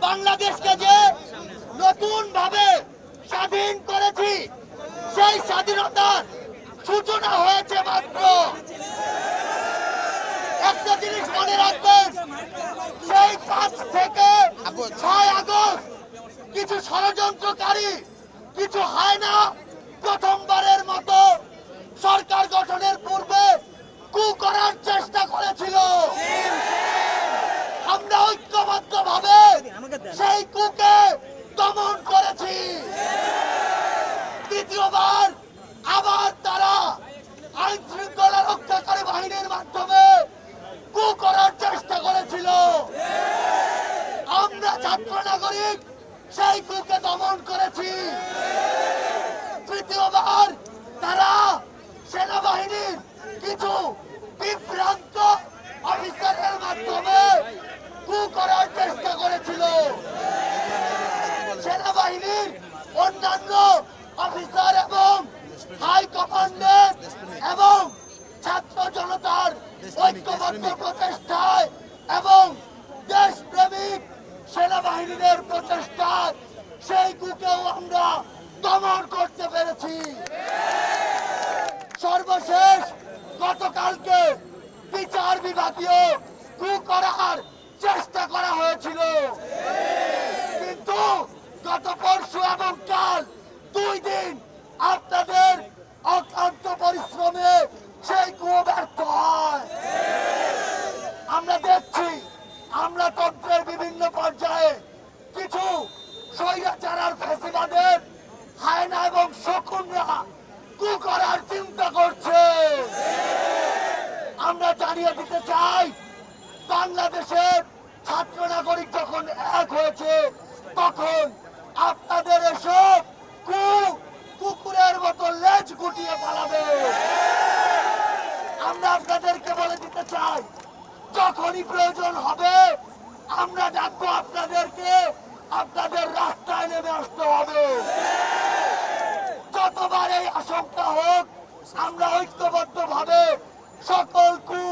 বাংলাদেশকে যে নতুন ভাবে স্বাধীন করেছি, সেই স্বাধীনতার সূচনা হয়েছে মাত্র। একটা জিনিস মনে রাখবেন, সেই 5 থেকে 6 আগস্ট কিছু ষড়যন্ত্রকারী, কিছু হায়না প্রথমবারের মতো সরকার গঠনের পূর্বে কু করার চেষ্টা করেছিল। আমরা ঐক্যবদ্ধভাবে সেই কুকে দমন করেছি। দ্বিতীয়বার আবার তারা আইন শৃঙ্খলা রক্ষাকারী বাহিনীর মাধ্যমে কু করার চেষ্টা করেছিল। আমরা ছাত্র নাগরিক সেই কুকে দমন করেছি। তৃতীয়বার তারা সেনাবাহিনীর কিছু বিভ্রান্ত অফিসারের মাধ্যমে কু করার চেষ্টা করেছিল। সেনাবাহিনীর অন্যান্য অফিসার এবং হাই কমান্ডের এবং ছাত্র জনতার ঐক্যবদ্ধ প্রচেষ্টায় এবং দেশপ্রেমিক সেনাবাহিনীদের প্রচেষ্টায় সেই কুকেও আমরা দমন করতে পেরেছি। সর্বশেষ গতকালকে বিচার বিভাগীয় কু করার চেষ্টা করা হয়েছিল, কিন্তু গত পরশু এবং কাল 2 দিন আপনাদের অক্লান্ত পরিশ্রমে সেই কু ব্যর্থ হয়। আমরা দেখছি, আমরা তন্ত্রের বিভিন্ন পর্যায়ে কিছু স্বৈরাচার আর ফ্যাসিবাদের হায়না এবং শকুনরা কু করার চিন্তা করছে। আমরা জানিয়ে দিতে চাই, বাংলাদেশের ছাত্র নাগরিক যখন এক হয়েছে, তখন আপনাদের এসব কুকুরের মতো লেজ গুটিয়ে পালাবে। আমরা আপনাদেরকে বলে দিতে চাই, যখনই প্রয়োজন হবে আমরা ডাকবো আপনাদেরকে, আপনাদের রাস্তায় নেমে আসতে হবে। যতবার এই আশঙ্কা হোক, আমরা ঐক্যবদ্ধ ভাবে সকল কু